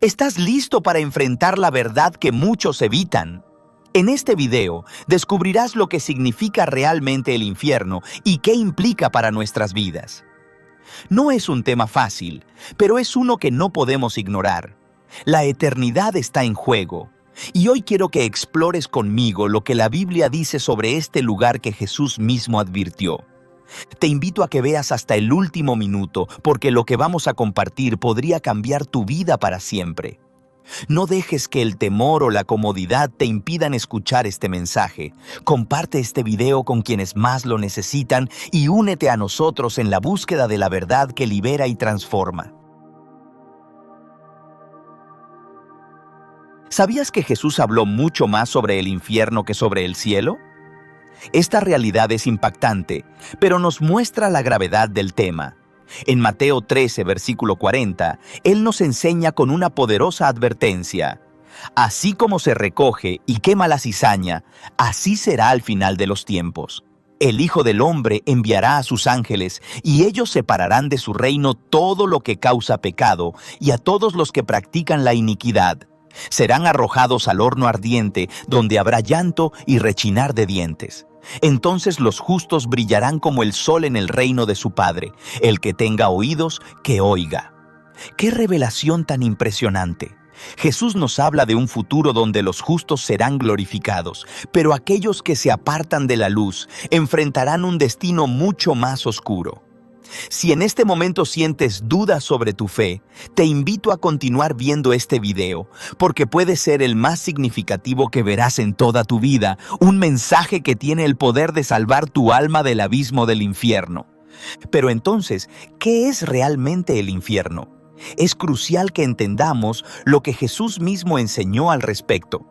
¿Estás listo para enfrentar la verdad que muchos evitan? En este video descubrirás lo que significa realmente el infierno y qué implica para nuestras vidas. No es un tema fácil, pero es uno que no podemos ignorar. La eternidad está en juego. Y hoy quiero que explores conmigo lo que la Biblia dice sobre este lugar que Jesús mismo advirtió. Te invito a que veas hasta el último minuto, porque lo que vamos a compartir podría cambiar tu vida para siempre. No dejes que el temor o la comodidad te impidan escuchar este mensaje. Comparte este video con quienes más lo necesitan y únete a nosotros en la búsqueda de la verdad que libera y transforma. ¿Sabías que Jesús habló mucho más sobre el infierno que sobre el cielo? Esta realidad es impactante, pero nos muestra la gravedad del tema. En Mateo 13, versículo 40, Él nos enseña con una poderosa advertencia. Así como se recoge y quema la cizaña, así será al final de los tiempos. El Hijo del Hombre enviará a sus ángeles, y ellos separarán de su reino todo lo que causa pecado, y a todos los que practican la iniquidad. Serán arrojados al horno ardiente, donde habrá llanto y rechinar de dientes. Entonces los justos brillarán como el sol en el reino de su Padre. El que tenga oídos, que oiga. ¡Qué revelación tan impresionante! Jesús nos habla de un futuro donde los justos serán glorificados, pero aquellos que se apartan de la luz enfrentarán un destino mucho más oscuro. Si en este momento sientes dudas sobre tu fe, te invito a continuar viendo este video, porque puede ser el más significativo que verás en toda tu vida, un mensaje que tiene el poder de salvar tu alma del abismo del infierno. Pero entonces, ¿qué es realmente el infierno? Es crucial que entendamos lo que Jesús mismo enseñó al respecto.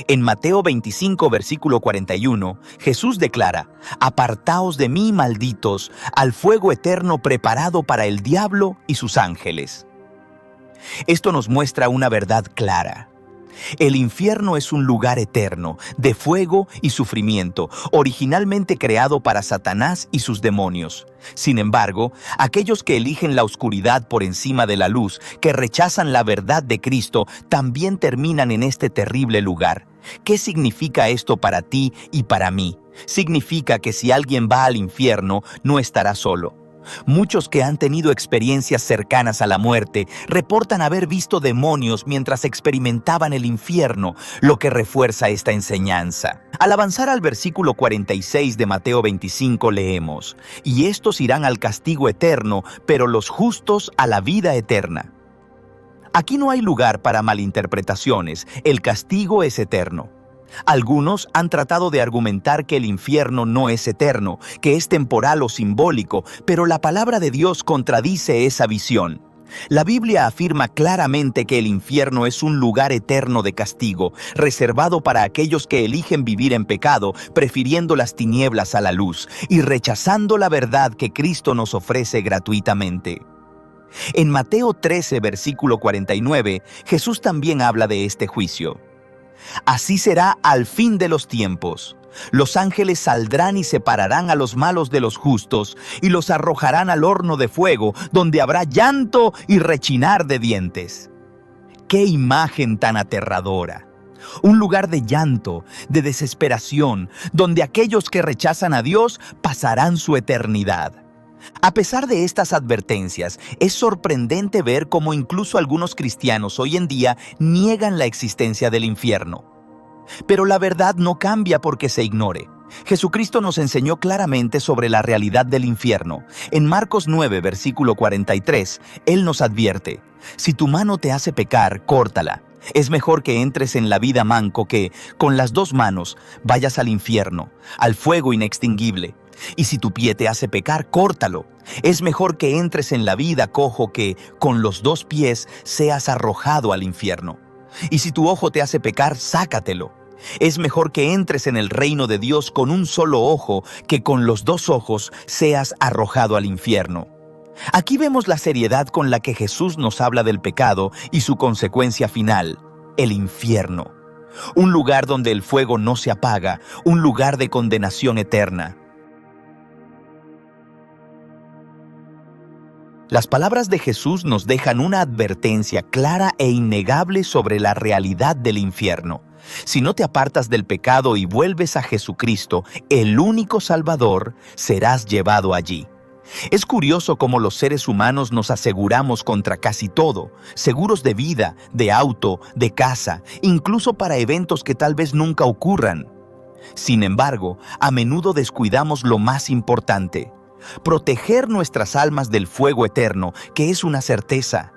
En Mateo 25, versículo 41, Jesús declara: «Apartaos de mí, malditos, al fuego eterno preparado para el diablo y sus ángeles». Esto nos muestra una verdad clara. El infierno es un lugar eterno, de fuego y sufrimiento, originalmente creado para Satanás y sus demonios. Sin embargo, aquellos que eligen la oscuridad por encima de la luz, que rechazan la verdad de Cristo, también terminan en este terrible lugar. ¿Qué significa esto para ti y para mí? Significa que si alguien va al infierno, no estará solo. Muchos que han tenido experiencias cercanas a la muerte reportan haber visto demonios mientras experimentaban el infierno, lo que refuerza esta enseñanza. Al avanzar al versículo 46 de Mateo 25 leemos: «Y estos irán al castigo eterno, pero los justos a la vida eterna». Aquí no hay lugar para malinterpretaciones, el castigo es eterno. Algunos han tratado de argumentar que el infierno no es eterno, que es temporal o simbólico, pero la palabra de Dios contradice esa visión. La Biblia afirma claramente que el infierno es un lugar eterno de castigo, reservado para aquellos que eligen vivir en pecado, prefiriendo las tinieblas a la luz y rechazando la verdad que Cristo nos ofrece gratuitamente. En Mateo 13, versículo 49, Jesús también habla de este juicio. Así será al fin de los tiempos. Los ángeles saldrán y separarán a los malos de los justos y los arrojarán al horno de fuego, donde habrá llanto y rechinar de dientes. ¡Qué imagen tan aterradora! Un lugar de llanto, de desesperación, donde aquellos que rechazan a Dios pasarán su eternidad. A pesar de estas advertencias, es sorprendente ver cómo incluso algunos cristianos hoy en día niegan la existencia del infierno. Pero la verdad no cambia porque se ignore. Jesucristo nos enseñó claramente sobre la realidad del infierno. En Marcos 9, versículo 43, Él nos advierte: «Si tu mano te hace pecar, córtala. Es mejor que entres en la vida manco que, con las dos manos, vayas al infierno, al fuego inextinguible. Y si tu pie te hace pecar, córtalo. Es mejor que entres en la vida cojo que, con los dos pies, seas arrojado al infierno. Y si tu ojo te hace pecar, sácatelo. Es mejor que entres en el reino de Dios con un solo ojo que con los dos ojos seas arrojado al infierno». Aquí vemos la seriedad con la que Jesús nos habla del pecado y su consecuencia final, el infierno. Un lugar donde el fuego no se apaga, un lugar de condenación eterna. Las palabras de Jesús nos dejan una advertencia clara e innegable sobre la realidad del infierno. Si no te apartas del pecado y vuelves a Jesucristo, el único Salvador, serás llevado allí. Es curioso cómo los seres humanos nos aseguramos contra casi todo, seguros de vida, de auto, de casa, incluso para eventos que tal vez nunca ocurran. Sin embargo, a menudo descuidamos lo más importante: proteger nuestras almas del fuego eterno, que es una certeza.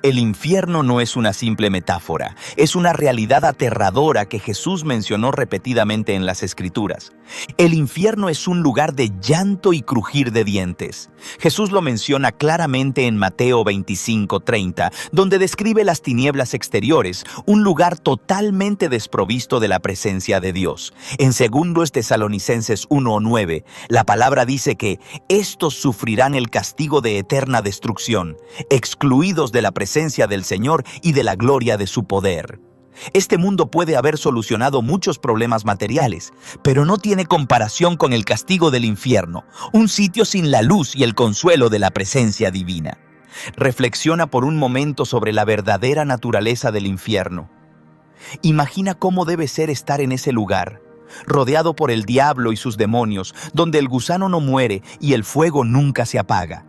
El infierno no es una simple metáfora, es una realidad aterradora que Jesús mencionó repetidamente en las Escrituras. El infierno es un lugar de llanto y crujir de dientes. Jesús lo menciona claramente en Mateo 25:30, donde describe las tinieblas exteriores, un lugar totalmente desprovisto de la presencia de Dios. En 2 Tesalonicenses 1:9, la palabra dice que estos sufrirán el castigo de eterna destrucción, excluidos de la presencia del Señor y de la gloria de su poder. Este mundo puede haber solucionado muchos problemas materiales, pero no tiene comparación con el castigo del infierno, un sitio sin la luz y el consuelo de la presencia divina. Reflexiona por un momento sobre la verdadera naturaleza del infierno. Imagina cómo debe ser estar en ese lugar, rodeado por el diablo y sus demonios, donde el gusano no muere y el fuego nunca se apaga.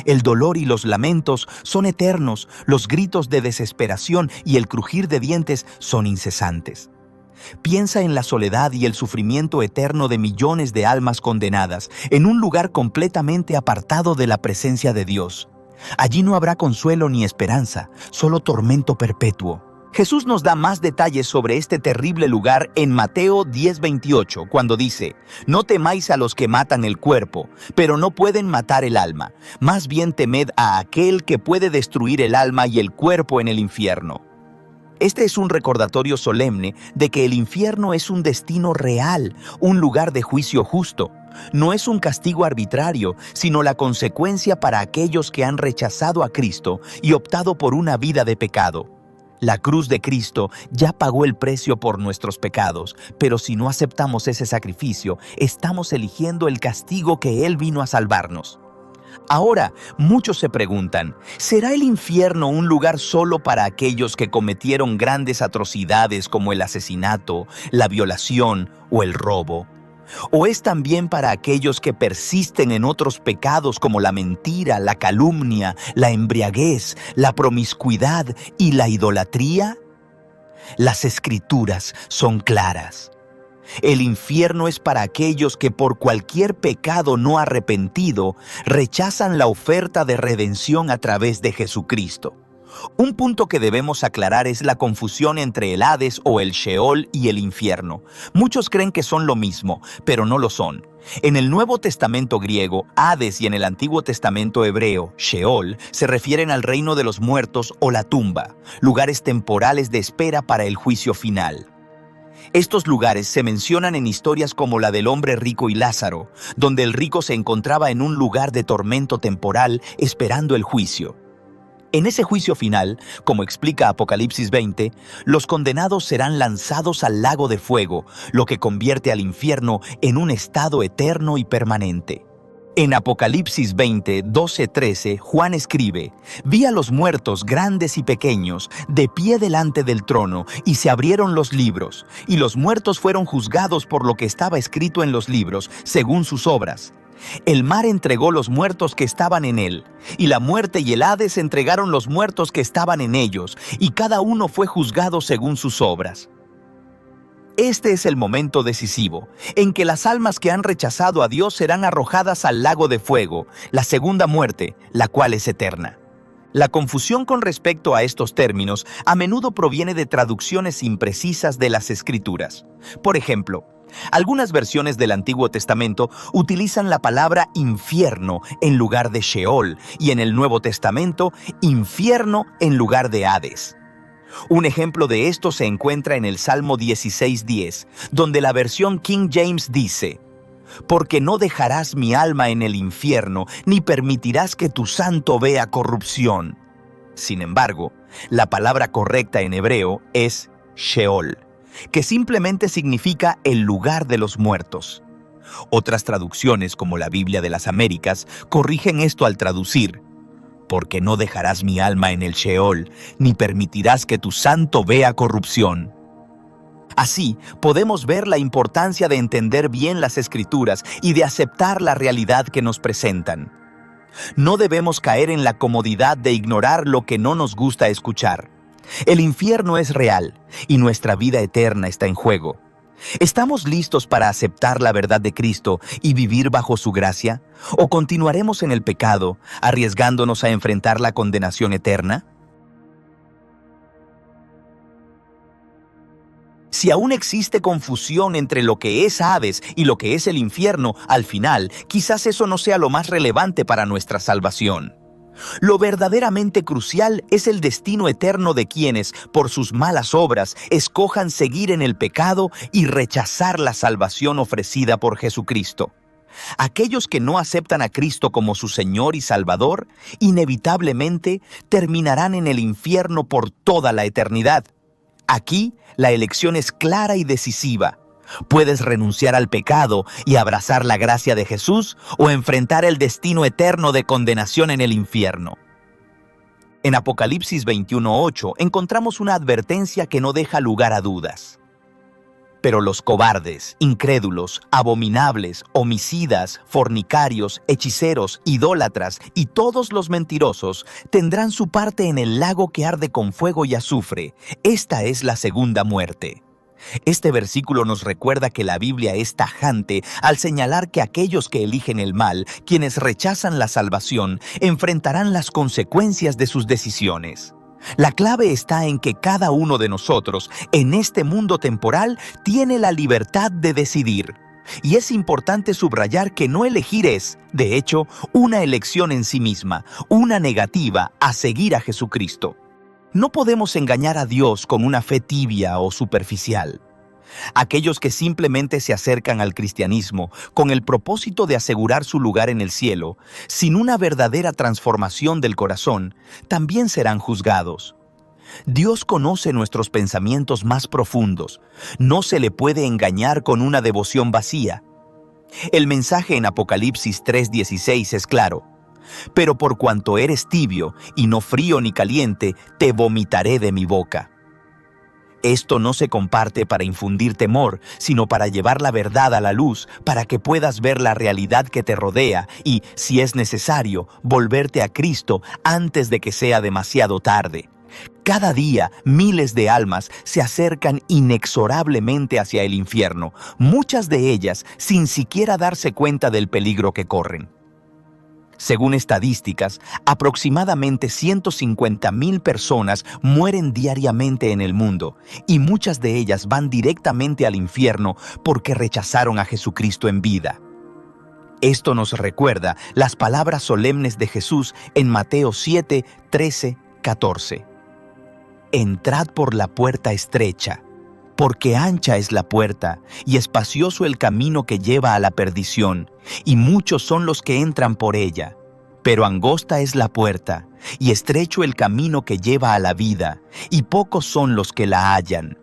El dolor y los lamentos son eternos, los gritos de desesperación y el crujir de dientes son incesantes. Piensa en la soledad y el sufrimiento eterno de millones de almas condenadas, en un lugar completamente apartado de la presencia de Dios. Allí no habrá consuelo ni esperanza, solo tormento perpetuo. Jesús nos da más detalles sobre este terrible lugar en Mateo 10:28, cuando dice: «No temáis a los que matan el cuerpo, pero no pueden matar el alma. Más bien temed a aquel que puede destruir el alma y el cuerpo en el infierno». Este es un recordatorio solemne de que el infierno es un destino real, un lugar de juicio justo. No es un castigo arbitrario, sino la consecuencia para aquellos que han rechazado a Cristo y optado por una vida de pecado. La cruz de Cristo ya pagó el precio por nuestros pecados, pero si no aceptamos ese sacrificio, estamos eligiendo el castigo que Él vino a salvarnos. Ahora, muchos se preguntan, ¿será el infierno un lugar solo para aquellos que cometieron grandes atrocidades como el asesinato, la violación o el robo? ¿O es también para aquellos que persisten en otros pecados como la mentira, la calumnia, la embriaguez, la promiscuidad y la idolatría? Las Escrituras son claras. El infierno es para aquellos que por cualquier pecado no arrepentido rechazan la oferta de redención a través de Jesucristo. Un punto que debemos aclarar es la confusión entre el Hades o el Sheol y el infierno. Muchos creen que son lo mismo, pero no lo son. En el Nuevo Testamento griego, Hades, y en el Antiguo Testamento hebreo, Sheol, se refieren al reino de los muertos o la tumba, lugares temporales de espera para el juicio final. Estos lugares se mencionan en historias como la del hombre rico y Lázaro, donde el rico se encontraba en un lugar de tormento temporal esperando el juicio. En ese juicio final, como explica Apocalipsis 20, los condenados serán lanzados al lago de fuego, lo que convierte al infierno en un estado eterno y permanente. En Apocalipsis 20, 12-13, Juan escribe: «Vi a los muertos, grandes y pequeños, de pie delante del trono, y se abrieron los libros, y los muertos fueron juzgados por lo que estaba escrito en los libros, según sus obras. El mar entregó los muertos que estaban en él, y la muerte y el Hades entregaron los muertos que estaban en ellos, y cada uno fue juzgado según sus obras». Este es el momento decisivo, en que las almas que han rechazado a Dios serán arrojadas al lago de fuego, la segunda muerte, la cual es eterna. La confusión con respecto a estos términos a menudo proviene de traducciones imprecisas de las Escrituras. Por ejemplo, algunas versiones del Antiguo Testamento utilizan la palabra infierno en lugar de Sheol, y en el Nuevo Testamento, infierno en lugar de Hades. Un ejemplo de esto se encuentra en el Salmo 16:10, donde la versión King James dice: «Porque no dejarás mi alma en el infierno, ni permitirás que tu santo vea corrupción». Sin embargo, la palabra correcta en hebreo es Sheol, que simplemente significa el lugar de los muertos. Otras traducciones, como la Biblia de las Américas, corrigen esto al traducir: porque no dejarás mi alma en el Sheol, ni permitirás que tu santo vea corrupción. Así, podemos ver la importancia de entender bien las Escrituras y de aceptar la realidad que nos presentan. No debemos caer en la comodidad de ignorar lo que no nos gusta escuchar. El infierno es real y nuestra vida eterna está en juego. ¿Estamos listos para aceptar la verdad de Cristo y vivir bajo su gracia? ¿O continuaremos en el pecado, arriesgándonos a enfrentar la condenación eterna? Si aún existe confusión entre lo que es Hades y lo que es el infierno, al final, quizás eso no sea lo más relevante para nuestra salvación. Lo verdaderamente crucial es el destino eterno de quienes, por sus malas obras, escojan seguir en el pecado y rechazar la salvación ofrecida por Jesucristo. Aquellos que no aceptan a Cristo como su Señor y Salvador, inevitablemente terminarán en el infierno por toda la eternidad. Aquí, la elección es clara y decisiva. Puedes renunciar al pecado y abrazar la gracia de Jesús o enfrentar el destino eterno de condenación en el infierno. En Apocalipsis 21:8 encontramos una advertencia que no deja lugar a dudas. Pero los cobardes, incrédulos, abominables, homicidas, fornicarios, hechiceros, idólatras y todos los mentirosos tendrán su parte en el lago que arde con fuego y azufre. Esta es la segunda muerte. Este versículo nos recuerda que la Biblia es tajante al señalar que aquellos que eligen el mal, quienes rechazan la salvación, enfrentarán las consecuencias de sus decisiones. La clave está en que cada uno de nosotros, en este mundo temporal, tiene la libertad de decidir. Y es importante subrayar que no elegir es, de hecho, una elección en sí misma, una negativa a seguir a Jesucristo. No podemos engañar a Dios con una fe tibia o superficial. Aquellos que simplemente se acercan al cristianismo con el propósito de asegurar su lugar en el cielo, sin una verdadera transformación del corazón, también serán juzgados. Dios conoce nuestros pensamientos más profundos. No se le puede engañar con una devoción vacía. El mensaje en Apocalipsis 3:16 es claro. Pero por cuanto eres tibio y no frío ni caliente, te vomitaré de mi boca. Esto no se comparte para infundir temor, sino para llevar la verdad a la luz, para que puedas ver la realidad que te rodea y, si es necesario, volverte a Cristo antes de que sea demasiado tarde. Cada día, miles de almas se acercan inexorablemente hacia el infierno, muchas de ellas sin siquiera darse cuenta del peligro que corren. Según estadísticas, aproximadamente 150,000 personas mueren diariamente en el mundo, y muchas de ellas van directamente al infierno porque rechazaron a Jesucristo en vida. Esto nos recuerda las palabras solemnes de Jesús en Mateo 7, 13, 14. Entrad por la puerta estrecha, porque ancha es la puerta y espacioso el camino que lleva a la perdición, y muchos son los que entran por ella. Pero angosta es la puerta y estrecho el camino que lleva a la vida, y pocos son los que la hallan.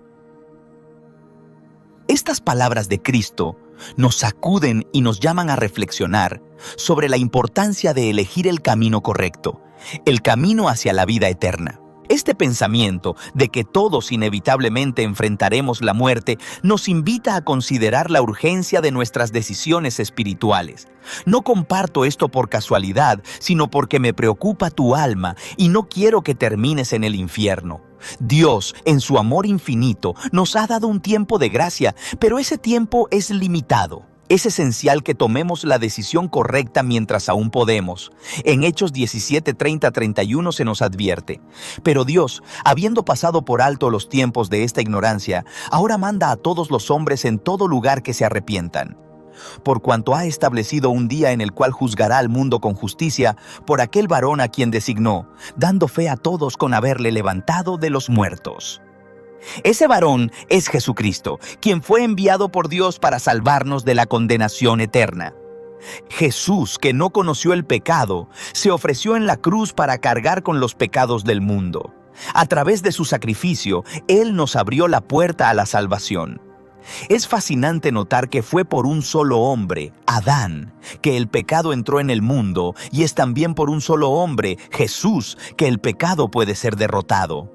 Estas palabras de Cristo nos sacuden y nos llaman a reflexionar sobre la importancia de elegir el camino correcto, el camino hacia la vida eterna. Este pensamiento de que todos inevitablemente enfrentaremos la muerte nos invita a considerar la urgencia de nuestras decisiones espirituales. No comparto esto por casualidad, sino porque me preocupa tu alma y no quiero que termines en el infierno. Dios, en su amor infinito, nos ha dado un tiempo de gracia, pero ese tiempo es limitado. Es esencial que tomemos la decisión correcta mientras aún podemos. En Hechos 17, 30, 31 se nos advierte. Pero Dios, habiendo pasado por alto los tiempos de esta ignorancia, ahora manda a todos los hombres en todo lugar que se arrepientan. Por cuanto ha establecido un día en el cual juzgará al mundo con justicia por aquel varón a quien designó, dando fe a todos con haberle levantado de los muertos. Ese varón es Jesucristo, quien fue enviado por Dios para salvarnos de la condenación eterna. Jesús, que no conoció el pecado, se ofreció en la cruz para cargar con los pecados del mundo. A través de su sacrificio, Él nos abrió la puerta a la salvación. Es fascinante notar que fue por un solo hombre, Adán, que el pecado entró en el mundo, y es también por un solo hombre, Jesús, que el pecado puede ser derrotado.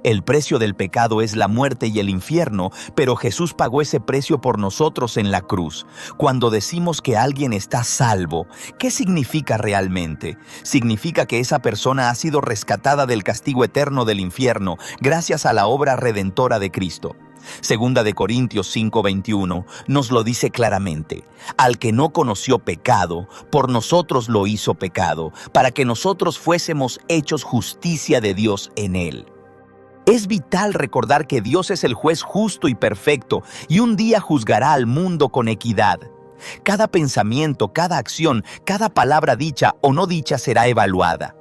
El precio del pecado es la muerte y el infierno, pero Jesús pagó ese precio por nosotros en la cruz. Cuando decimos que alguien está salvo, ¿qué significa realmente? Significa que esa persona ha sido rescatada del castigo eterno del infierno gracias a la obra redentora de Cristo. Segunda de Corintios 5:21 nos lo dice claramente: al que no conoció pecado, por nosotros lo hizo pecado, para que nosotros fuésemos hechos justicia de Dios en él. Es vital recordar que Dios es el juez justo y perfecto, y un día juzgará al mundo con equidad. Cada pensamiento, cada acción, cada palabra dicha o no dicha será evaluada.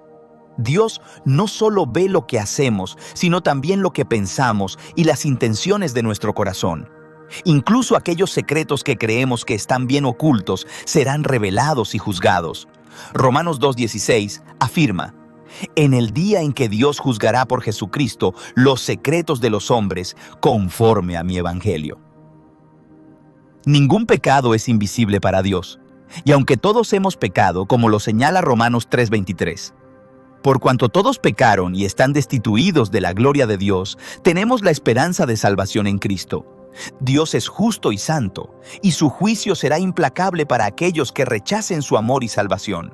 Dios no solo ve lo que hacemos, sino también lo que pensamos y las intenciones de nuestro corazón. Incluso aquellos secretos que creemos que están bien ocultos serán revelados y juzgados. Romanos 2:16 afirma: en el día en que Dios juzgará por Jesucristo los secretos de los hombres, conforme a mi evangelio. Ningún pecado es invisible para Dios, y aunque todos hemos pecado, como lo señala Romanos 3:23, por cuanto todos pecaron y están destituidos de la gloria de Dios, tenemos la esperanza de salvación en Cristo. Dios es justo y santo, y su juicio será implacable para aquellos que rechacen su amor y salvación.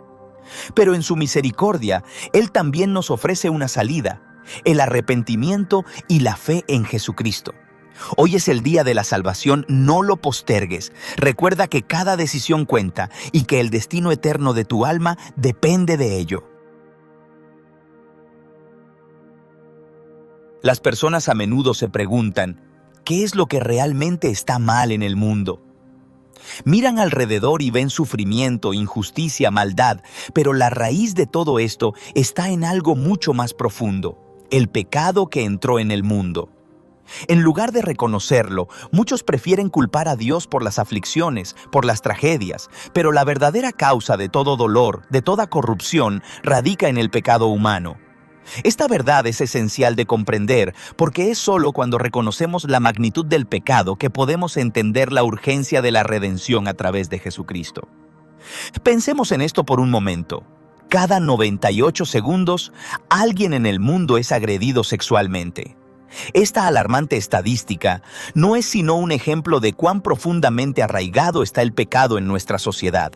Pero en su misericordia, Él también nos ofrece una salida: el arrepentimiento y la fe en Jesucristo. Hoy es el día de la salvación, no lo postergues. Recuerda que cada decisión cuenta y que el destino eterno de tu alma depende de ello. Las personas a menudo se preguntan: ¿qué es lo que realmente está mal en el mundo? Miran alrededor y ven sufrimiento, injusticia, maldad, pero la raíz de todo esto está en algo mucho más profundo: el pecado que entró en el mundo. En lugar de reconocerlo, muchos prefieren culpar a Dios por las aflicciones, por las tragedias, pero la verdadera causa de todo dolor, de toda corrupción, radica en el pecado humano. Esta verdad es esencial de comprender, porque es solo cuando reconocemos la magnitud del pecado que podemos entender la urgencia de la redención a través de Jesucristo. Pensemos en esto por un momento. Cada 98 segundos, alguien en el mundo es agredido sexualmente. Esta alarmante estadística no es sino un ejemplo de cuán profundamente arraigado está el pecado en nuestra sociedad.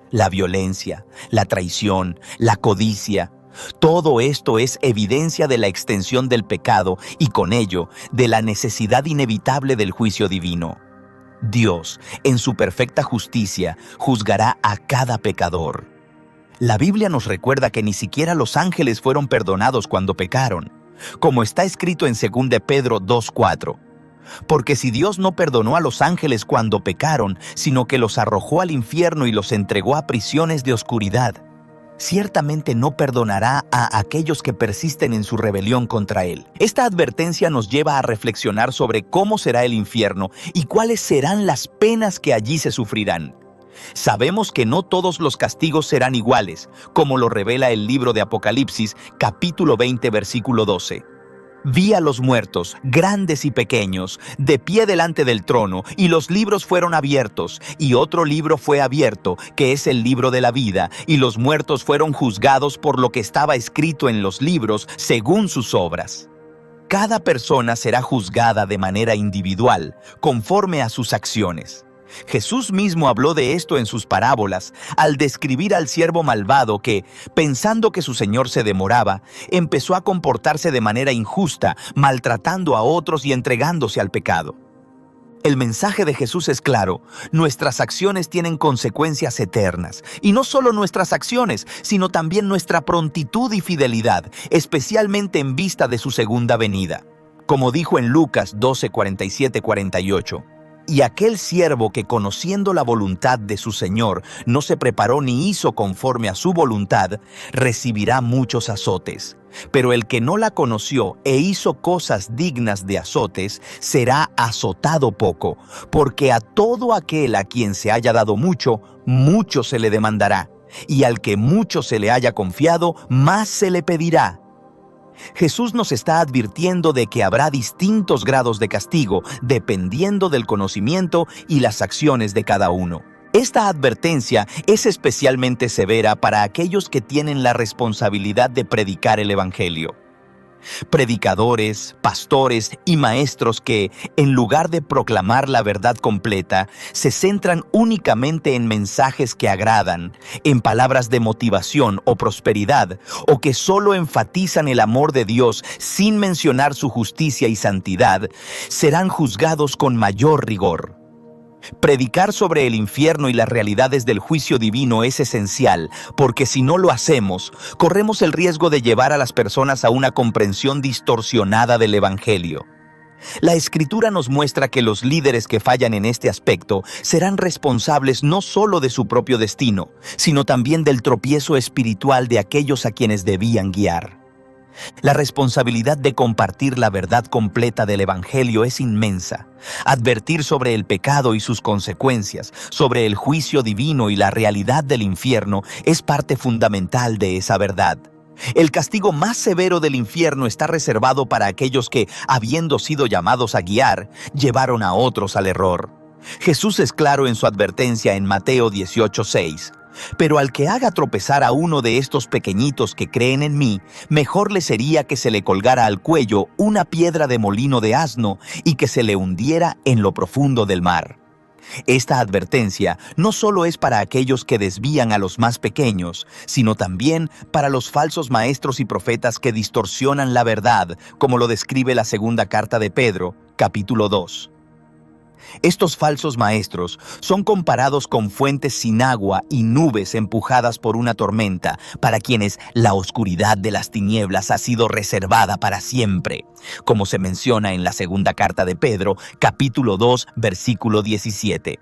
La violencia, la traición, la codicia, todo esto es evidencia de la extensión del pecado y con ello de la necesidad inevitable del juicio divino. Dios, en su perfecta justicia, juzgará a cada pecador. La Biblia nos recuerda que ni siquiera los ángeles fueron perdonados cuando pecaron, como está escrito en 2 de Pedro 2:4. Porque si Dios no perdonó a los ángeles cuando pecaron, sino que los arrojó al infierno y los entregó a prisiones de oscuridad, ciertamente no perdonará a aquellos que persisten en su rebelión contra Él. Esta advertencia nos lleva a reflexionar sobre cómo será el infierno y cuáles serán las penas que allí se sufrirán. Sabemos que no todos los castigos serán iguales, como lo revela el libro de Apocalipsis, capítulo 20, versículo 12. Vi a los muertos, grandes y pequeños, de pie delante del trono, y los libros fueron abiertos, y otro libro fue abierto, que es el libro de la vida, y los muertos fueron juzgados por lo que estaba escrito en los libros, según sus obras. Cada persona será juzgada de manera individual, conforme a sus acciones. Jesús mismo habló de esto en sus parábolas, al describir al siervo malvado que, pensando que su señor se demoraba, empezó a comportarse de manera injusta, maltratando a otros y entregándose al pecado. El mensaje de Jesús es claro: nuestras acciones tienen consecuencias eternas, y no solo nuestras acciones, sino también nuestra prontitud y fidelidad, especialmente en vista de su segunda venida. Como dijo en Lucas 12:47-48, y aquel siervo que, conociendo la voluntad de su señor, no se preparó ni hizo conforme a su voluntad, recibirá muchos azotes. Pero el que no la conoció e hizo cosas dignas de azotes, será azotado poco, porque a todo aquel a quien se haya dado mucho, mucho se le demandará, y al que mucho se le haya confiado, más se le pedirá. Jesús nos está advirtiendo de que habrá distintos grados de castigo dependiendo del conocimiento y las acciones de cada uno. Esta advertencia es especialmente severa para aquellos que tienen la responsabilidad de predicar el Evangelio. Predicadores, pastores y maestros que, en lugar de proclamar la verdad completa, se centran únicamente en mensajes que agradan, en palabras de motivación o prosperidad, o que solo enfatizan el amor de Dios sin mencionar su justicia y santidad, serán juzgados con mayor rigor. Predicar sobre el infierno y las realidades del juicio divino es esencial, porque si no lo hacemos, corremos el riesgo de llevar a las personas a una comprensión distorsionada del Evangelio. La Escritura nos muestra que los líderes que fallan en este aspecto serán responsables no solo de su propio destino, sino también del tropiezo espiritual de aquellos a quienes debían guiar. La responsabilidad de compartir la verdad completa del Evangelio es inmensa. Advertir sobre el pecado y sus consecuencias, sobre el juicio divino y la realidad del infierno es parte fundamental de esa verdad. El castigo más severo del infierno está reservado para aquellos que, habiendo sido llamados a guiar, llevaron a otros al error. Jesús es claro en su advertencia en Mateo 18:6. Pero al que haga tropezar a uno de estos pequeñitos que creen en mí, mejor le sería que se le colgara al cuello una piedra de molino de asno y que se le hundiera en lo profundo del mar. Esta advertencia no solo es para aquellos que desvían a los más pequeños, sino también para los falsos maestros y profetas que distorsionan la verdad, como lo describe la segunda carta de Pedro, capítulo 2. Estos falsos maestros son comparados con fuentes sin agua y nubes empujadas por una tormenta, para quienes la oscuridad de las tinieblas ha sido reservada para siempre, como se menciona en la segunda carta de Pedro, capítulo 2, versículo 17.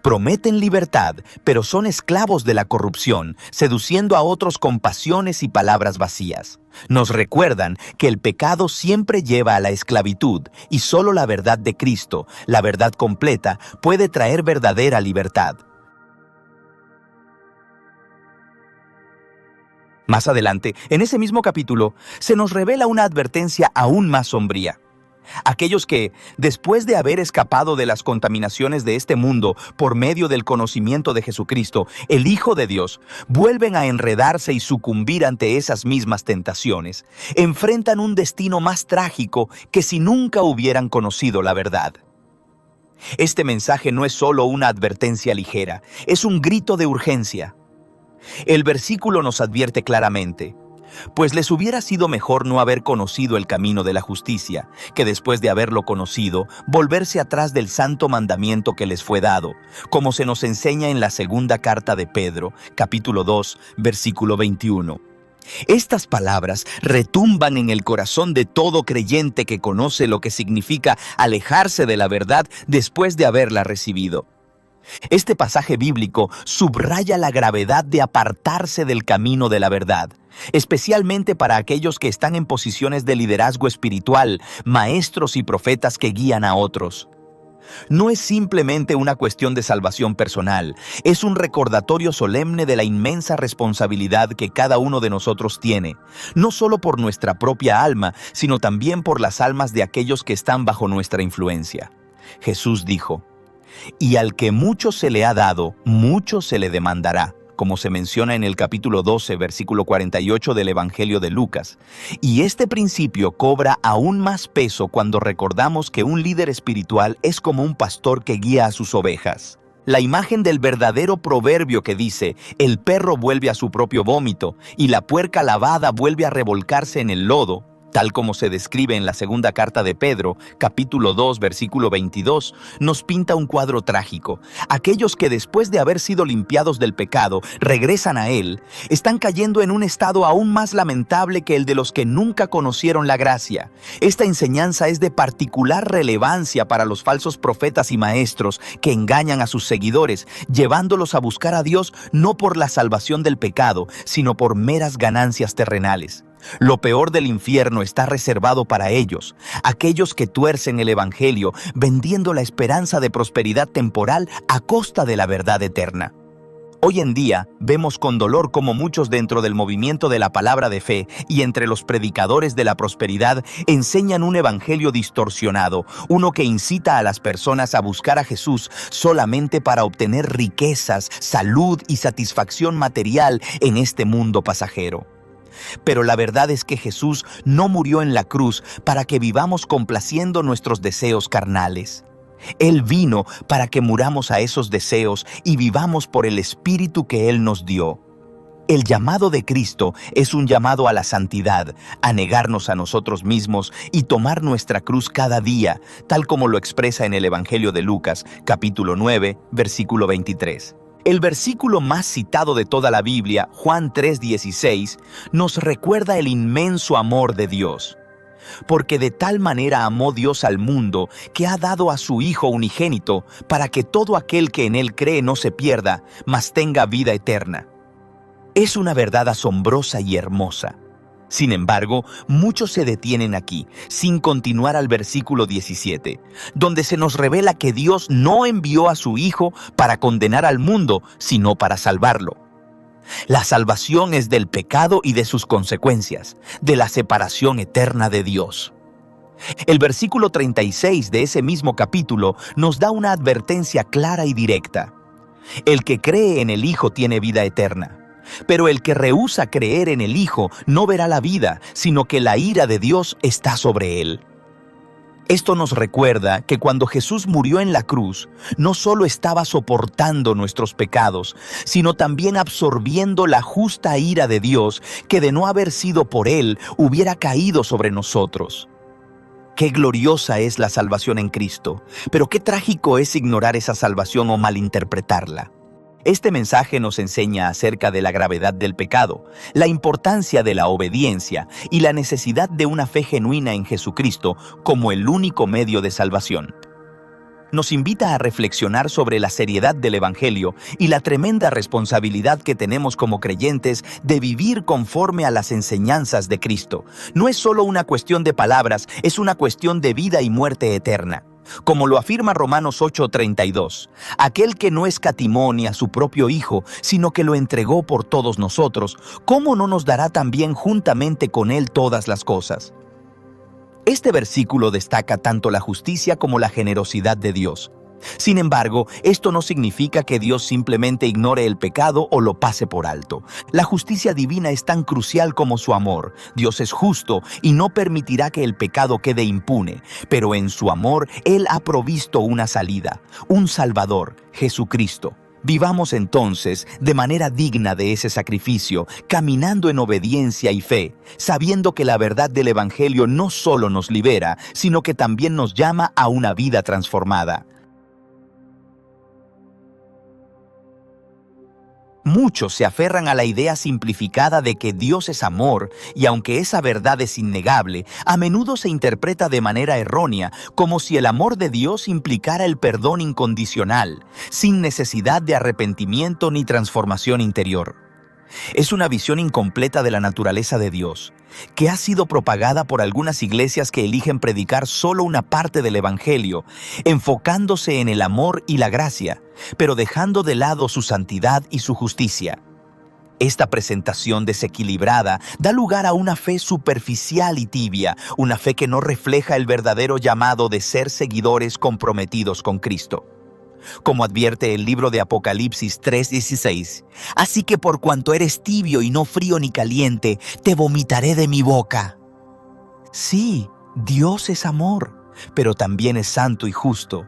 Prometen libertad, pero son esclavos de la corrupción, seduciendo a otros con pasiones y palabras vacías. Nos recuerdan que el pecado siempre lleva a la esclavitud y solo la verdad de Cristo, la verdad completa, puede traer verdadera libertad. Más adelante, en ese mismo capítulo, se nos revela una advertencia aún más sombría. Aquellos que, después de haber escapado de las contaminaciones de este mundo por medio del conocimiento de Jesucristo, el Hijo de Dios, vuelven a enredarse y sucumbir ante esas mismas tentaciones, enfrentan un destino más trágico que si nunca hubieran conocido la verdad. Este mensaje no es solo una advertencia ligera, es un grito de urgencia. El versículo nos advierte claramente: pues les hubiera sido mejor no haber conocido el camino de la justicia, que después de haberlo conocido, volverse atrás del santo mandamiento que les fue dado, como se nos enseña en la segunda carta de Pedro, capítulo 2, versículo 21. Estas palabras retumban en el corazón de todo creyente que conoce lo que significa alejarse de la verdad después de haberla recibido. Este pasaje bíblico subraya la gravedad de apartarse del camino de la verdad, especialmente para aquellos que están en posiciones de liderazgo espiritual, maestros y profetas que guían a otros. No es simplemente una cuestión de salvación personal, es un recordatorio solemne de la inmensa responsabilidad que cada uno de nosotros tiene, no solo por nuestra propia alma, sino también por las almas de aquellos que están bajo nuestra influencia. Jesús dijo: y al que mucho se le ha dado, mucho se le demandará, como se menciona en el capítulo 12, versículo 48 del Evangelio de Lucas. Y este principio cobra aún más peso cuando recordamos que un líder espiritual es como un pastor que guía a sus ovejas. La imagen del verdadero proverbio que dice: el perro vuelve a su propio vómito y la puerca lavada vuelve a revolcarse en el lodo, tal como se describe en la segunda carta de Pedro, capítulo 2, versículo 22, nos pinta un cuadro trágico. Aquellos que después de haber sido limpiados del pecado, regresan a él, están cayendo en un estado aún más lamentable que el de los que nunca conocieron la gracia. Esta enseñanza es de particular relevancia para los falsos profetas y maestros que engañan a sus seguidores, llevándolos a buscar a Dios no por la salvación del pecado, sino por meras ganancias terrenales. Lo peor del infierno está reservado para ellos, aquellos que tuercen el Evangelio, vendiendo la esperanza de prosperidad temporal a costa de la verdad eterna. Hoy en día vemos con dolor cómo muchos dentro del movimiento de la palabra de fe y entre los predicadores de la prosperidad enseñan un evangelio distorsionado, uno que incita a las personas a buscar a Jesús solamente para obtener riquezas, salud y satisfacción material en este mundo pasajero. Pero la verdad es que Jesús no murió en la cruz para que vivamos complaciendo nuestros deseos carnales. Él vino para que muramos a esos deseos y vivamos por el Espíritu que Él nos dio. El llamado de Cristo es un llamado a la santidad, a negarnos a nosotros mismos y tomar nuestra cruz cada día, tal como lo expresa en el Evangelio de Lucas, capítulo 9, versículo 23. El versículo más citado de toda la Biblia, Juan 3:16, nos recuerda el inmenso amor de Dios. Porque de tal manera amó Dios al mundo, que ha dado a su Hijo unigénito, para que todo aquel que en Él cree no se pierda, mas tenga vida eterna. Es una verdad asombrosa y hermosa. Sin embargo, muchos se detienen aquí, sin continuar al versículo 17, donde se nos revela que Dios no envió a su Hijo para condenar al mundo, sino para salvarlo. La salvación es del pecado y de sus consecuencias, de la separación eterna de Dios. El versículo 36 de ese mismo capítulo nos da una advertencia clara y directa. El que cree en el Hijo tiene vida eterna. Pero el que rehúsa creer en el Hijo no verá la vida, sino que la ira de Dios está sobre él. Esto nos recuerda que cuando Jesús murió en la cruz, no solo estaba soportando nuestros pecados, sino también absorbiendo la justa ira de Dios que de no haber sido por Él hubiera caído sobre nosotros. Qué gloriosa es la salvación en Cristo, pero qué trágico es ignorar esa salvación o malinterpretarla. Este mensaje nos enseña acerca de la gravedad del pecado, la importancia de la obediencia y la necesidad de una fe genuina en Jesucristo como el único medio de salvación. Nos invita a reflexionar sobre la seriedad del Evangelio y la tremenda responsabilidad que tenemos como creyentes de vivir conforme a las enseñanzas de Cristo. No es solo una cuestión de palabras, es una cuestión de vida y muerte eterna. Como lo afirma Romanos 8:32, aquel que no escatimó ni a su propio Hijo, sino que lo entregó por todos nosotros, ¿cómo no nos dará también juntamente con Él todas las cosas? Este versículo destaca tanto la justicia como la generosidad de Dios. Sin embargo, esto no significa que Dios simplemente ignore el pecado o lo pase por alto. La justicia divina es tan crucial como su amor. Dios es justo y no permitirá que el pecado quede impune, pero en su amor Él ha provisto una salida, un Salvador, Jesucristo. Vivamos entonces de manera digna de ese sacrificio, caminando en obediencia y fe, sabiendo que la verdad del Evangelio no solo nos libera, sino que también nos llama a una vida transformada. Muchos se aferran a la idea simplificada de que Dios es amor, y aunque esa verdad es innegable, a menudo se interpreta de manera errónea, como si el amor de Dios implicara el perdón incondicional, sin necesidad de arrepentimiento ni transformación interior. Es una visión incompleta de la naturaleza de Dios, que ha sido propagada por algunas iglesias que eligen predicar solo una parte del Evangelio, enfocándose en el amor y la gracia, pero dejando de lado su santidad y su justicia. Esta presentación desequilibrada da lugar a una fe superficial y tibia, una fe que no refleja el verdadero llamado de ser seguidores comprometidos con Cristo. Como advierte el libro de Apocalipsis 3:16, así que por cuanto eres tibio y no frío ni caliente, te vomitaré de mi boca. Sí, Dios es amor, pero también es santo y justo.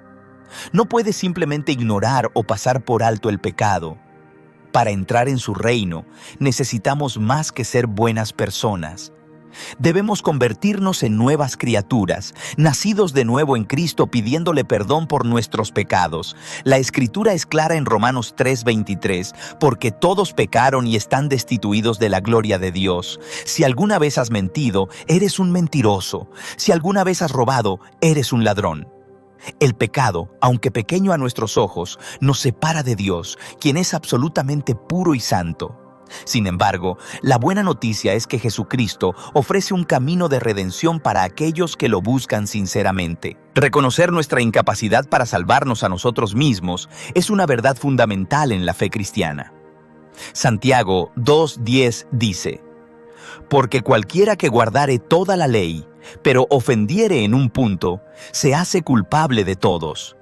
No puede simplemente ignorar o pasar por alto el pecado. Para entrar en su reino, necesitamos más que ser buenas personas. Debemos convertirnos en nuevas criaturas, nacidos de nuevo en Cristo pidiéndole perdón por nuestros pecados. La Escritura es clara en Romanos 3:23, porque todos pecaron y están destituidos de la gloria de Dios. Si alguna vez has mentido, eres un mentiroso. Si alguna vez has robado, eres un ladrón. El pecado, aunque pequeño a nuestros ojos, nos separa de Dios, quien es absolutamente puro y santo. Sin embargo, la buena noticia es que Jesucristo ofrece un camino de redención para aquellos que lo buscan sinceramente. Reconocer nuestra incapacidad para salvarnos a nosotros mismos es una verdad fundamental en la fe cristiana. Santiago 2:10 dice: Porque cualquiera que guardare toda la ley, pero ofendiere en un punto, se hace culpable de todos.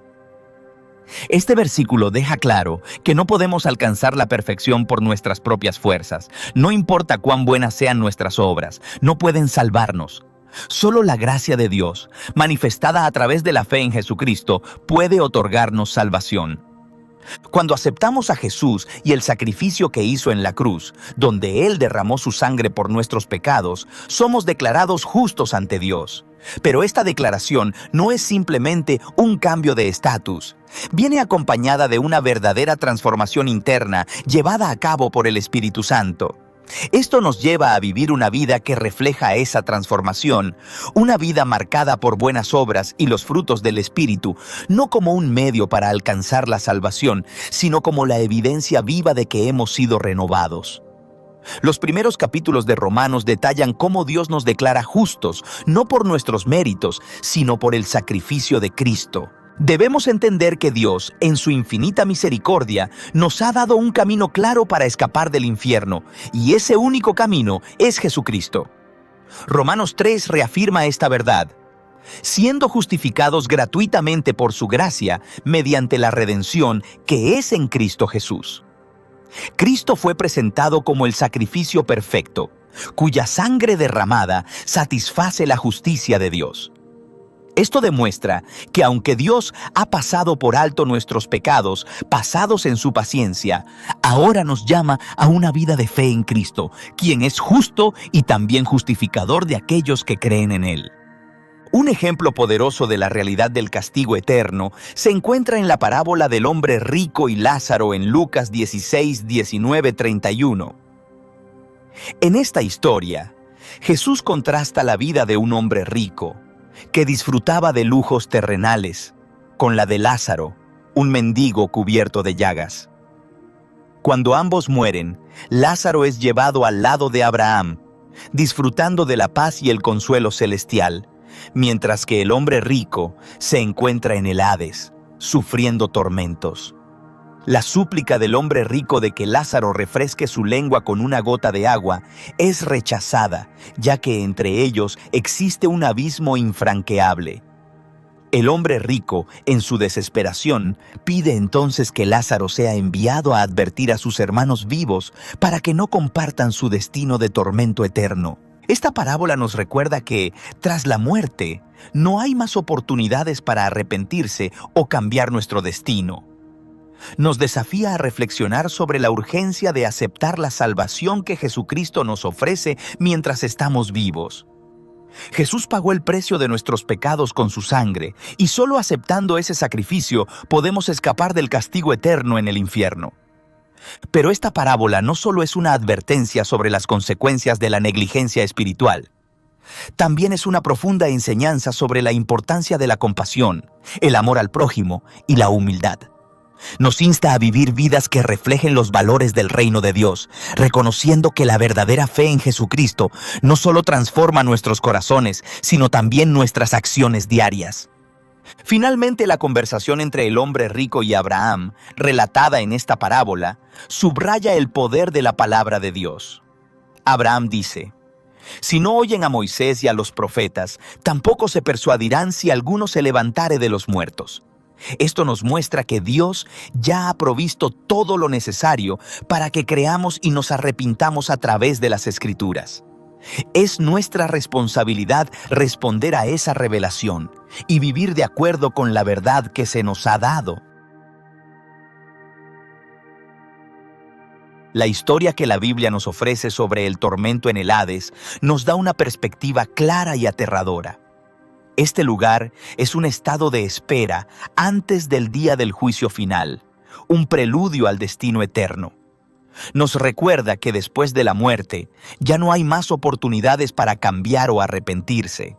Este versículo deja claro que no podemos alcanzar la perfección por nuestras propias fuerzas. No importa cuán buenas sean nuestras obras, no pueden salvarnos. Solo la gracia de Dios, manifestada a través de la fe en Jesucristo, puede otorgarnos salvación. Cuando aceptamos a Jesús y el sacrificio que hizo en la cruz, donde Él derramó su sangre por nuestros pecados, somos declarados justos ante Dios. Pero esta declaración no es simplemente un cambio de estatus. Viene acompañada de una verdadera transformación interna llevada a cabo por el Espíritu Santo. Esto nos lleva a vivir una vida que refleja esa transformación, una vida marcada por buenas obras y los frutos del Espíritu, no como un medio para alcanzar la salvación, sino como la evidencia viva de que hemos sido renovados. Los primeros capítulos de Romanos detallan cómo Dios nos declara justos, no por nuestros méritos, sino por el sacrificio de Cristo. Debemos entender que Dios, en su infinita misericordia, nos ha dado un camino claro para escapar del infierno, y ese único camino es Jesucristo. Romanos 3 reafirma esta verdad: siendo justificados gratuitamente por su gracia, mediante la redención que es en Cristo Jesús. Cristo fue presentado como el sacrificio perfecto, cuya sangre derramada satisface la justicia de Dios. Esto demuestra que aunque Dios ha pasado por alto nuestros pecados, pasados en su paciencia, ahora nos llama a una vida de fe en Cristo, quien es justo y también justificador de aquellos que creen en Él. Un ejemplo poderoso de la realidad del castigo eterno se encuentra en la parábola del hombre rico y Lázaro en Lucas 16, 19, 31. En esta historia, Jesús contrasta la vida de un hombre rico, que disfrutaba de lujos terrenales, con la de Lázaro, un mendigo cubierto de llagas. Cuando ambos mueren, Lázaro es llevado al lado de Abraham, disfrutando de la paz y el consuelo celestial, mientras que el hombre rico se encuentra en el Hades, sufriendo tormentos. La súplica del hombre rico de que Lázaro refresque su lengua con una gota de agua es rechazada, ya que entre ellos existe un abismo infranqueable. El hombre rico, en su desesperación, pide entonces que Lázaro sea enviado a advertir a sus hermanos vivos para que no compartan su destino de tormento eterno. Esta parábola nos recuerda que, tras la muerte, no hay más oportunidades para arrepentirse o cambiar nuestro destino. Nos desafía a reflexionar sobre la urgencia de aceptar la salvación que Jesucristo nos ofrece mientras estamos vivos. Jesús pagó el precio de nuestros pecados con su sangre, y solo aceptando ese sacrificio podemos escapar del castigo eterno en el infierno. Pero esta parábola no solo es una advertencia sobre las consecuencias de la negligencia espiritual. También es una profunda enseñanza sobre la importancia de la compasión, el amor al prójimo y la humildad. Nos insta a vivir vidas que reflejen los valores del reino de Dios, reconociendo que la verdadera fe en Jesucristo no solo transforma nuestros corazones, sino también nuestras acciones diarias. Finalmente, la conversación entre el hombre rico y Abraham, relatada en esta parábola, subraya el poder de la palabra de Dios. Abraham dice: si no oyen a Moisés y a los profetas, tampoco se persuadirán si alguno se levantare de los muertos. Esto nos muestra que Dios ya ha provisto todo lo necesario para que creamos y nos arrepintamos a través de las Escrituras. Es nuestra responsabilidad responder a esa revelación y vivir de acuerdo con la verdad que se nos ha dado. La historia que la Biblia nos ofrece sobre el tormento en el Hades nos da una perspectiva clara y aterradora. Este lugar es un estado de espera antes del día del juicio final, un preludio al destino eterno. Nos recuerda que después de la muerte ya no hay más oportunidades para cambiar o arrepentirse.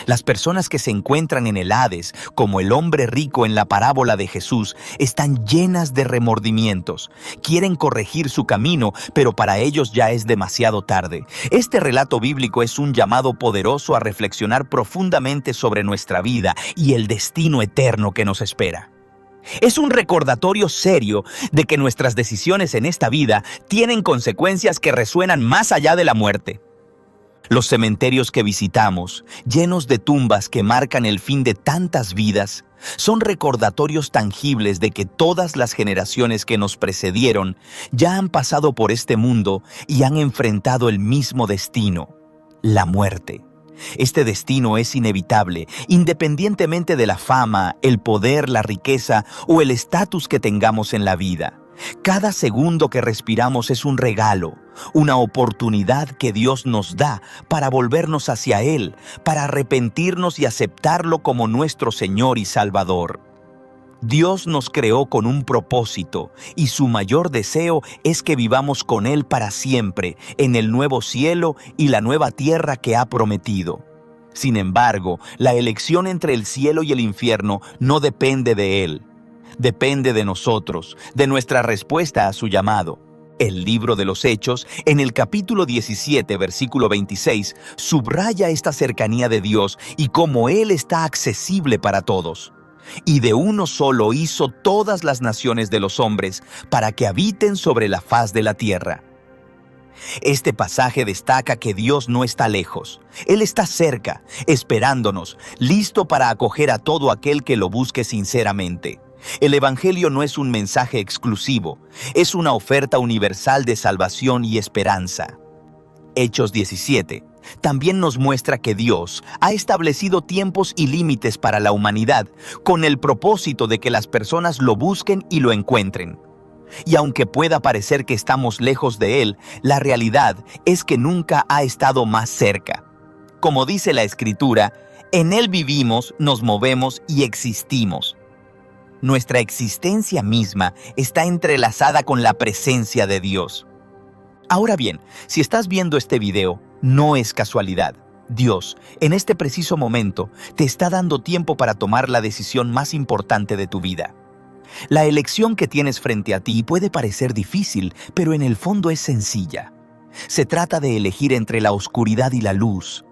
Las personas que se encuentran en el Hades, como el hombre rico en la parábola de Jesús, están llenas de remordimientos. Quieren corregir su camino, pero para ellos ya es demasiado tarde. Este relato bíblico es un llamado poderoso a reflexionar profundamente sobre nuestra vida y el destino eterno que nos espera. Es un recordatorio serio de que nuestras decisiones en esta vida tienen consecuencias que resuenan más allá de la muerte. Los cementerios que visitamos, llenos de tumbas que marcan el fin de tantas vidas, son recordatorios tangibles de que todas las generaciones que nos precedieron ya han pasado por este mundo y han enfrentado el mismo destino, la muerte. Este destino es inevitable, independientemente de la fama, el poder, la riqueza o el estatus que tengamos en la vida. Cada segundo que respiramos es un regalo, una oportunidad que Dios nos da para volvernos hacia Él, para arrepentirnos y aceptarlo como nuestro Señor y Salvador. Dios nos creó con un propósito y su mayor deseo es que vivamos con Él para siempre, en el nuevo cielo y la nueva tierra que ha prometido. Sin embargo, la elección entre el cielo y el infierno no depende de Él. Depende de nosotros, de nuestra respuesta a su llamado. El libro de los Hechos, en el capítulo 17, versículo 26, subraya esta cercanía de Dios y cómo Él está accesible para todos. Y de uno solo hizo todas las naciones de los hombres para que habiten sobre la faz de la tierra. Este pasaje destaca que Dios no está lejos. Él está cerca, esperándonos, listo para acoger a todo aquel que lo busque sinceramente. El Evangelio no es un mensaje exclusivo, es una oferta universal de salvación y esperanza. Hechos 17 también nos muestra que Dios ha establecido tiempos y límites para la humanidad, con el propósito de que las personas lo busquen y lo encuentren. Y aunque pueda parecer que estamos lejos de Él, la realidad es que nunca ha estado más cerca. Como dice la Escritura, en Él vivimos, nos movemos y existimos. Nuestra existencia misma está entrelazada con la presencia de Dios. Ahora bien, si estás viendo este video, no es casualidad. Dios, en este preciso momento, te está dando tiempo para tomar la decisión más importante de tu vida. La elección que tienes frente a ti puede parecer difícil, pero en el fondo es sencilla. Se trata de elegir entre la oscuridad y la luz,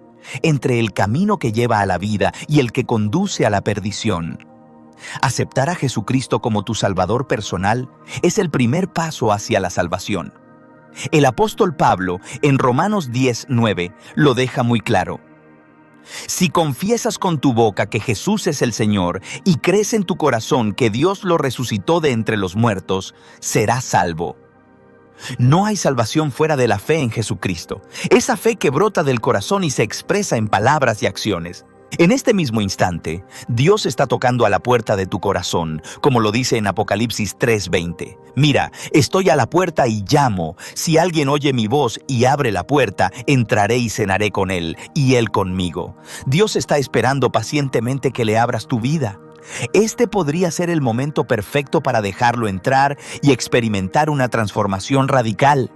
entre el camino que lleva a la vida y el que conduce a la perdición. Aceptar a Jesucristo como tu Salvador personal es el primer paso hacia la salvación. El apóstol Pablo, en Romanos 10:9, lo deja muy claro. Si confiesas con tu boca que Jesús es el Señor y crees en tu corazón que Dios lo resucitó de entre los muertos, serás salvo. No hay salvación fuera de la fe en Jesucristo. Esa fe que brota del corazón y se expresa en palabras y acciones. En este mismo instante, Dios está tocando a la puerta de tu corazón, como lo dice en Apocalipsis 3:20. Mira, estoy a la puerta y llamo. Si alguien oye mi voz y abre la puerta, entraré y cenaré con él, y él conmigo. Dios está esperando pacientemente que le abras tu vida. Este podría ser el momento perfecto para dejarlo entrar y experimentar una transformación radical.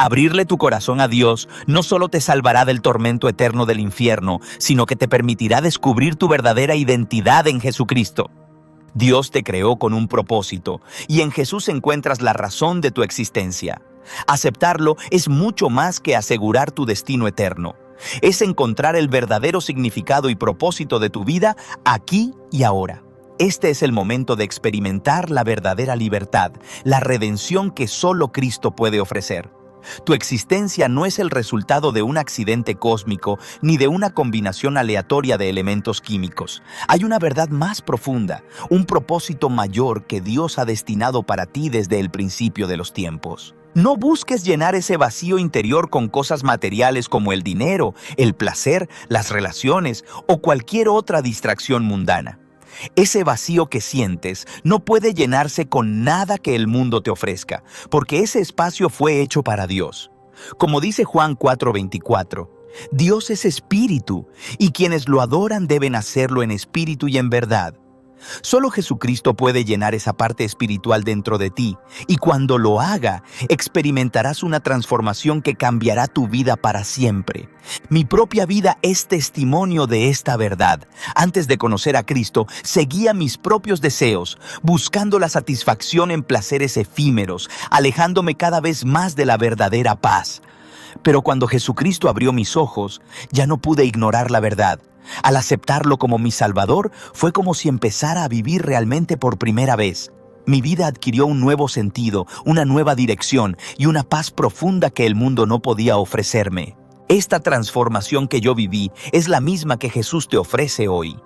Abrirle tu corazón a Dios no solo te salvará del tormento eterno del infierno, sino que te permitirá descubrir tu verdadera identidad en Jesucristo. Dios te creó con un propósito, y en Jesús encuentras la razón de tu existencia. Aceptarlo es mucho más que asegurar tu destino eterno. Es encontrar el verdadero significado y propósito de tu vida aquí y ahora. Este es el momento de experimentar la verdadera libertad, la redención que solo Cristo puede ofrecer. Tu existencia no es el resultado de un accidente cósmico ni de una combinación aleatoria de elementos químicos. Hay una verdad más profunda, un propósito mayor que Dios ha destinado para ti desde el principio de los tiempos. No busques llenar ese vacío interior con cosas materiales como el dinero, el placer, las relaciones o cualquier otra distracción mundana. Ese vacío que sientes no puede llenarse con nada que el mundo te ofrezca, porque ese espacio fue hecho para Dios. Como dice Juan 4:24, Dios es espíritu, y quienes lo adoran deben hacerlo en espíritu y en verdad. Solo Jesucristo puede llenar esa parte espiritual dentro de ti, y cuando lo haga, experimentarás una transformación que cambiará tu vida para siempre. Mi propia vida es testimonio de esta verdad. Antes de conocer a Cristo, seguía mis propios deseos, buscando la satisfacción en placeres efímeros, alejándome cada vez más de la verdadera paz. Pero cuando Jesucristo abrió mis ojos, ya no pude ignorar la verdad. Al aceptarlo como mi Salvador, fue como si empezara a vivir realmente por primera vez. Mi vida adquirió un nuevo sentido, una nueva dirección y una paz profunda que el mundo no podía ofrecerme. Esta transformación que yo viví es la misma que Jesús te ofrece hoy.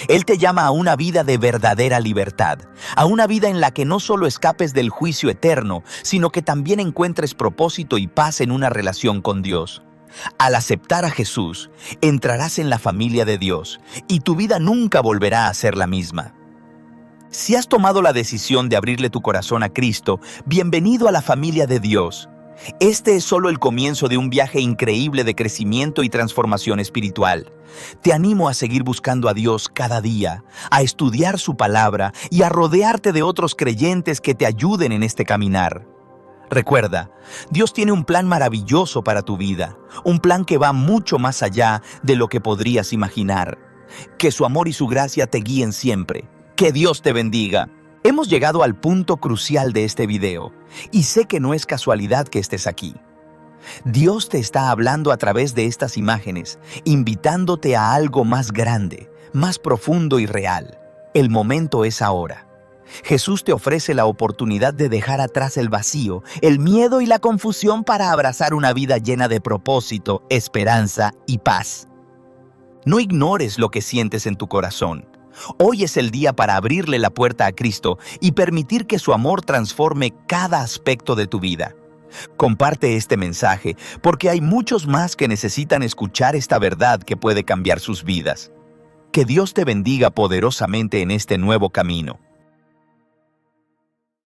Él te llama a una vida de verdadera libertad, a una vida en la que no solo escapes del juicio eterno, sino que también encuentres propósito y paz en una relación con Dios. Al aceptar a Jesús, entrarás en la familia de Dios y tu vida nunca volverá a ser la misma. Si has tomado la decisión de abrirle tu corazón a Cristo, bienvenido a la familia de Dios. Este es solo el comienzo de un viaje increíble de crecimiento y transformación espiritual. Te animo a seguir buscando a Dios cada día, a estudiar su palabra y a rodearte de otros creyentes que te ayuden en este caminar. Recuerda, Dios tiene un plan maravilloso para tu vida, un plan que va mucho más allá de lo que podrías imaginar. Que su amor y su gracia te guíen siempre. Que Dios te bendiga. Hemos llegado al punto crucial de este video, y sé que no es casualidad que estés aquí. Dios te está hablando a través de estas imágenes, invitándote a algo más grande, más profundo y real. El momento es ahora. Jesús te ofrece la oportunidad de dejar atrás el vacío, el miedo y la confusión para abrazar una vida llena de propósito, esperanza y paz. No ignores lo que sientes en tu corazón. Hoy es el día para abrirle la puerta a Cristo y permitir que su amor transforme cada aspecto de tu vida. Comparte este mensaje porque hay muchos más que necesitan escuchar esta verdad que puede cambiar sus vidas. Que Dios te bendiga poderosamente en este nuevo camino.